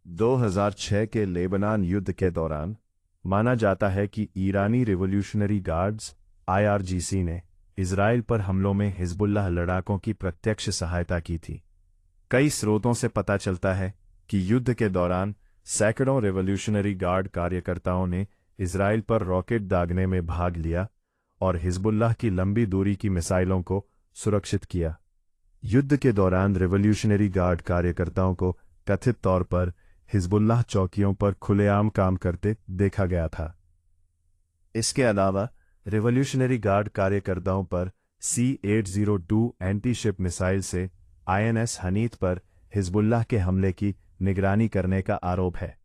2006 के लेबनान युद्ध के दौरान माना जाता है कि ईरानी रिवॉल्यूशनरी गार्ड्स (आईआरजीसी) ने इजराइल पर हमलों में हिजबुल्लाह लड़ाकों की प्रत्यक्ष सहायता की थी। कई स्रोतों से पता चलता है कि युद्ध के दौरान सैकड़ों रिवॉल्यूशनरी गार्ड कार्यकर्ताओं ने इजराइल पर रॉकेट दागने में भाग लिया और हिजबुल्लाह की लंबी दूरी की मिसाइलों को सुरक्षित किया। युद्ध के दौरान रिवॉल्यूशनरी गार्ड कार्यकर्ताओं को कथित तौर पर हिजबुल्लाह चौकियों पर खुलेआम काम करते देखा गया था। इसके अलावा रिवॉल्यूशनरी गार्ड कार्यकर्ताओं पर C-802 एंटी-शिप मिसाइल से INS हनीत पर हिजबुल्लाह के हमले की निगरानी करने का आरोप है।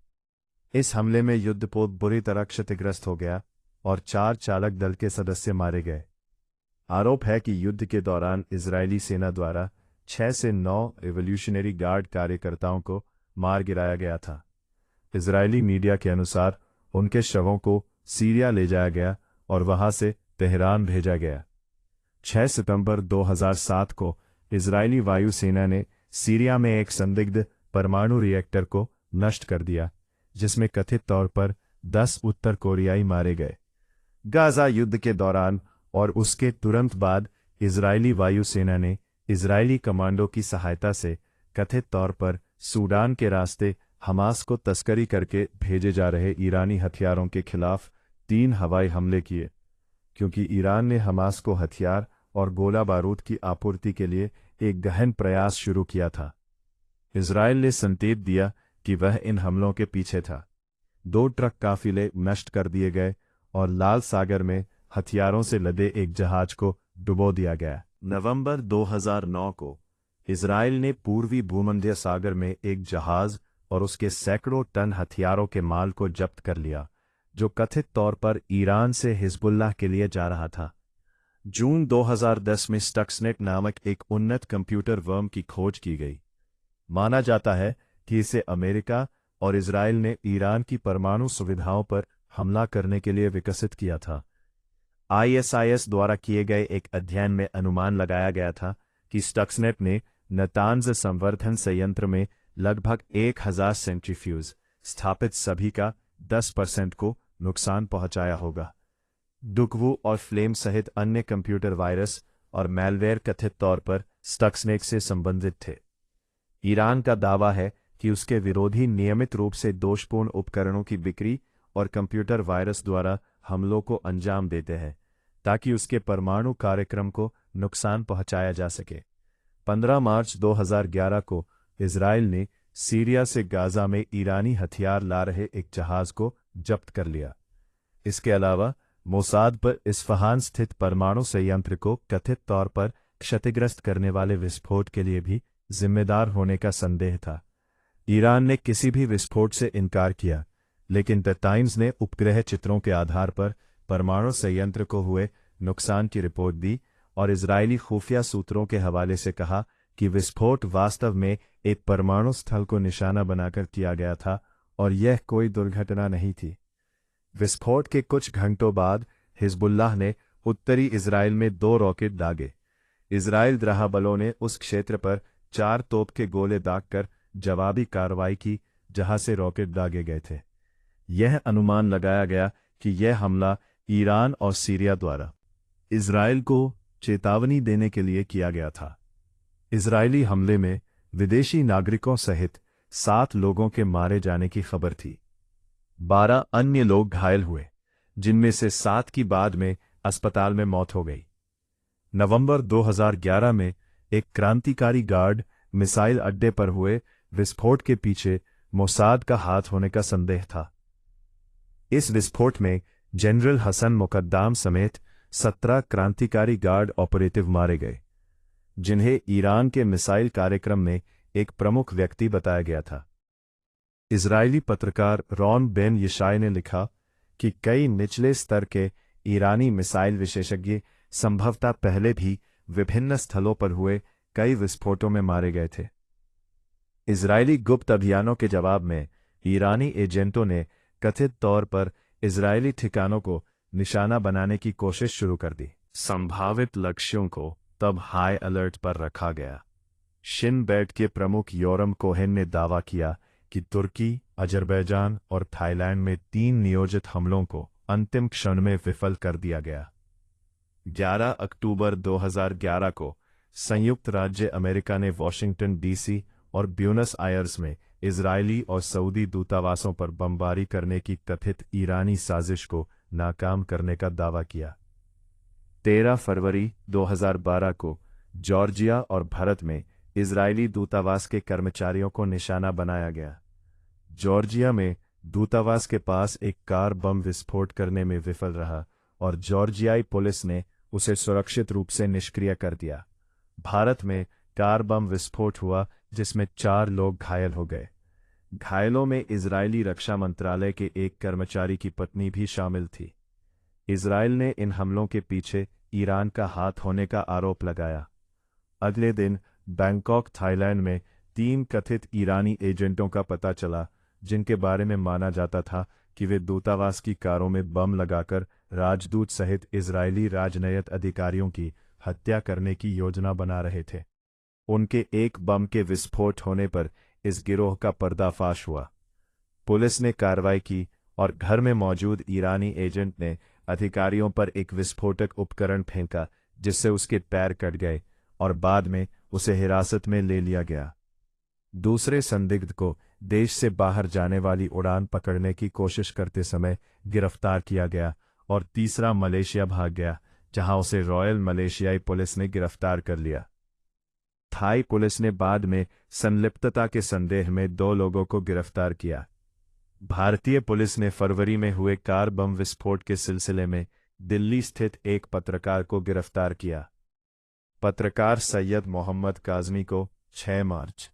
इस हमले में युद्धपोत बुरी तरह क्षतिग्रस्त हो गया और 4 चालक दल के सदस्य मारे गए। आरोप है कि युद्ध के दौरान इजरायली सेना द्वारा 6 से 9 रिवॉल्यूशनरी गार्ड कार्यकर्ताओं को मार गिराया गया था। इजरायली मीडिया के अनुसार उनके शवों को सीरिया ले जाया गया और वहां से तेहरान भेजा गया। 6 सितंबर 2007 को इजरायली वायुसेना ने सीरिया में एक संदिग्ध परमाणु रिएक्टर को नष्ट कर दिया, जिसमें कथित तौर पर 10 उत्तर कोरियाई मारे गए। गाजा युद्ध के दौरान और उसके तुरंत बाद इजरायली वायुसेना ने इजरायली कमांडो की सहायता से कथित तौर पर सूडान के रास्ते हमास को तस्करी करके भेजे जा रहे ईरानी हथियारों के खिलाफ 3 हवाई हमले किए, क्योंकि ईरान ने हमास को हथियार और गोला बारूद की आपूर्ति के लिए एक गहन प्रयास शुरू किया था। इजरायल ने संकेत दिया कि वह इन हमलों के पीछे था। 2 ट्रक काफिले नष्ट कर दिए गए और लाल सागर में हथियारों से लदे एक जहाज को डुबो दिया गया। नवंबर 2009 को इजरायल ने पूर्वी भूमध्य सागर में एक जहाज और उसके सैकड़ों टन हथियारों के माल को जब्त कर लिया, जो कथित तौर पर ईरान से हिजबुल्लाह के लिए जा रहा था। जून 2010 में स्टक्सनेट नामक एक उन्नत कंप्यूटर वर्म की खोज की गई। माना जाता है कि इसे अमेरिका और इजरायल ने ईरान की परमाणु सुविधाओं पर हमला करने के लिए विकसित किया था। ISIS द्वारा किए गए एक अध्ययन में अनुमान लगाया गया था कि स्टक्सनेट ने नतान्ज संवर्धन संयंत्र में लगभग 1000 सेंट्रीफ्यूज स्थापित सभी का 10% को नुकसान पहुंचाया होगा। डुकवू और फ्लेम सहित अन्य कंप्यूटर वायरस और मैलवेयर कथित तौर पर स्टक्सनेट से संबंधित थे। ईरान का दावा है कि उसके विरोधी नियमित रूप से दोषपूर्ण उपकरणों की बिक्री और कंप्यूटर वायरस द्वारा हमलों को अंजाम देते हैं, ताकि उसके परमाणु कार्यक्रम को नुकसान पहुंचाया जा सके। 15 मार्च 2011 को इजरायल ने सीरिया से गाजा में ईरानी हथियार ला रहे एक जहाज को जब्त कर लिया। इसके अलावा मोसाद पर इस्फहान स्थित परमाणु संयंत्र को कथित तौर पर क्षतिग्रस्त करने वाले विस्फोट के लिए भी जिम्मेदार होने का संदेह था। ईरान ने किसी भी विस्फोट से इनकार किया, लेकिन द टाइम्स ने उपग्रह चित्रों के आधार पर परमाणु संयंत्र को हुए नुकसान की रिपोर्ट दी और इजरायली खुफिया सूत्रों के हवाले से कहा कि विस्फोट वास्तव में एक परमाणु स्थल को निशाना बनाकर किया गया था और यह कोई दुर्घटना नहीं थी। विस्फोट के कुछ घंटों बाद हिजबुल्लाह ने उत्तरी इजरायल में 2 रॉकेट दागे। इजरायल द्राह बलों ने उस क्षेत्र पर 4 तोप के गोले दागकर जवाबी कार्रवाई की, जहां से रॉकेट दागे गए थे। यह अनुमान लगाया गया कि यह हमला ईरान और सीरिया द्वारा इजरायल को चेतावनी देने के लिए किया गया था। इजरायली हमले में विदेशी नागरिकों सहित 7 लोगों के मारे जाने की खबर थी। 12 अन्य लोग घायल हुए, जिनमें से 7 की बाद में अस्पताल में मौत हो गई। नवंबर 2011 में एक क्रांतिकारी गार्ड मिसाइल अड्डे पर हुए विस्फोट के पीछे मोसाद का हाथ होने का संदेह था। इस विस्फोट में जनरल हसन मुकद्दाम समेत 17 क्रांतिकारी गार्ड ऑपरेटिव मारे गए, जिन्हें ईरान के मिसाइल कार्यक्रम में एक प्रमुख व्यक्ति बताया गया था। इजरायली पत्रकार रॉन बेन यशाय ने लिखा कि कई निचले स्तर के ईरानी मिसाइल विशेषज्ञ संभवतः पहले भी विभिन्न स्थलों पर हुए कई विस्फोटों में मारे गए थे। इजरायली गुप्त अभियानों के जवाब में ईरानी एजेंटों ने कथित तौर पर इजरायली ठिकानों को निशाना बनाने की कोशिश शुरू कर दी। संभावित लक्ष्यों को तब हाई अलर्ट पर रखा गया। शिन बेट के प्रमुख योरम कोहेन ने दावा किया कि तुर्की, अजरबैजान और थाईलैंड में 3 नियोजित हमलों को अंतिम क्षण में विफल कर दिया गया। 11 अक्टूबर 2011 को संयुक्त राज्य अमेरिका ने वॉशिंगटन डीसी और ब्यूनस आयर्स में इजरायली और सऊदी दूतावासों पर बमबारी करने की कथित ईरानी साजिश को नाकाम करने का दावा किया। 13 फरवरी 2012 को जॉर्जिया और भारत में इजरायली दूतावास के कर्मचारियों को निशाना बनाया गया। जॉर्जिया में दूतावास के पास एक कार बम विस्फोट करने में विफल रहा और जॉर्जियाई पुलिस ने उसे सुरक्षित रूप से निष्क्रिय कर दिया। भारत में कार बम विस्फोट हुआ जिसमें 4 लोग घायल हो गए। घायलों में इजरायली रक्षा मंत्रालय के एक कर्मचारी की पत्नी भी शामिल थी। इजरायल ने इन हमलों के पीछे ईरान का हाथ होने का आरोप लगाया। अगले दिन बैंकॉक, थाईलैंड में 3 कथित ईरानी एजेंटों का पता चला, जिनके बारे में माना जाता था कि वे दूतावास की कारों में बम लगाकर राजदूत सहित इजरायली राजनयिक अधिकारियों की हत्या करने की योजना बना रहे थे। उनके एक बम के विस्फोट होने पर इस गिरोह का पर्दाफाश हुआ। पुलिस ने कार्रवाई की और घर में मौजूद ईरानी एजेंट ने अधिकारियों पर एक विस्फोटक उपकरण फेंका, जिससे उसके पैर कट गए और बाद में उसे हिरासत में ले लिया गया। दूसरे संदिग्ध को देश से बाहर जाने वाली उड़ान पकड़ने की कोशिश करते समय गिरफ्तार किया गया और तीसरा मलेशिया भाग गया, जहां उसे रॉयल मलेशियाई पुलिस ने गिरफ्तार कर लिया। थाई पुलिस ने बाद में संलिप्तता के संदेह में 2 लोगों को गिरफ्तार किया। भारतीय पुलिस ने फरवरी में हुए कार बम विस्फोट के सिलसिले में दिल्ली स्थित एक पत्रकार को गिरफ्तार किया। पत्रकार सैयद मोहम्मद काज़मी को 6 मार्च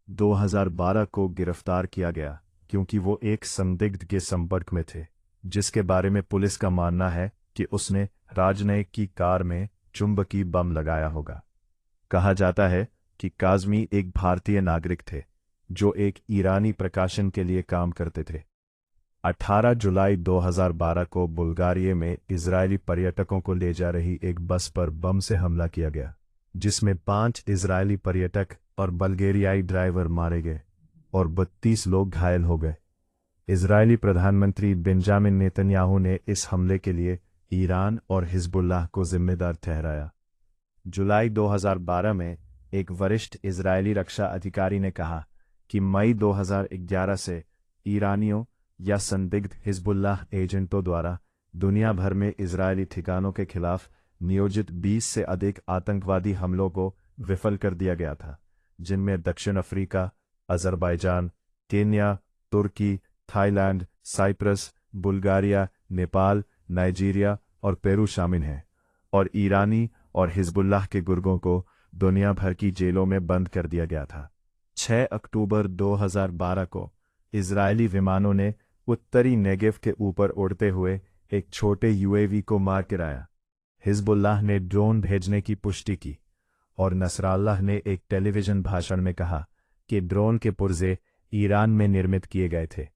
2012 को गिरफ्तार किया गया क्योंकि वो एक संदिग्ध के संपर्क में थे, जिसके बारे में पुलिस का मानना है कि उसने राजनयिक की कार में चुंबकीय बम लगाया होगा। कहा जाता है कि काज़मी एक भारतीय नागरिक थे जो एक ईरानी प्रकाशन के लिए काम करते थे। 18 जुलाई 2012 को बुल्गारिया में इजरायली पर्यटकों को ले जा रही एक बस पर बम से हमला किया गया, जिसमें 5 इजरायली पर्यटक और बल्गेरियाई ड्राइवर मारे गए और 32 लोग घायल हो गए। इजरायली प्रधानमंत्री बेंजामिन नेतन्याहू ने इस हमले के लिए ईरान और हिजबुल्लाह को जिम्मेदार ठहराया। जुलाई 2012 में एक वरिष्ठ इजरायली रक्षा अधिकारी ने कहा कि मई 2011 से ईरानियों या संदिग्ध हिजबुल्लाह एजेंटों द्वारा दुनिया भर में इजरायली ठिकानों के खिलाफ नियोजित 20 से अधिक आतंकवादी हमलों को विफल कर दिया गया था, जिनमें दक्षिण अफ्रीका, अजरबैजान, केन्या, तुर्की, Thailand, Cyprus, Bulgaria, Nepal, Nigeria और पेरू शामिल हैं, और ईरानी और हिजबुल्लाह के गुर्गों को दुनिया भर की जेलों में बंद कर दिया गया था। 6 अक्टूबर 2012 को इजरायली विमानों ने उत्तरी नेगेव के ऊपर उड़ते हुए एक छोटे यूएवी को मार गिराया। हिजबुल्लाह ने ड्रोन भेजने की पुष्टि की और नसराल्लाह ने एक टेलीविजन भाषण में कहा कि ड्रोन के पुर्जे ईरान में निर्मित किए गए थे।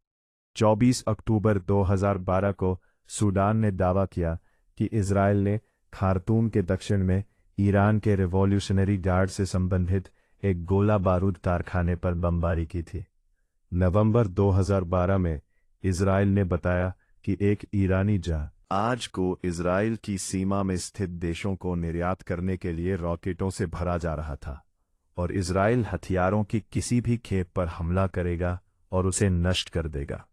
24 अक्टूबर 2012 को सूडान ने दावा किया कि इजरायल ने खार्तूम के दक्षिण में ईरान के रिवॉल्यूशनरी गार्ड से संबंधित एक गोला बारूद कारखाने पर बमबारी की थी। नवंबर 2012 में इजरायल ने बताया कि एक ईरानी जहाज को इजरायल की सीमा में स्थित देशों को निर्यात करने के लिए रॉकेटों से भरा जा रहा था और इजरायल हथियारों की किसी भी खेप पर हमला करेगा और उसे नष्ट कर देगा।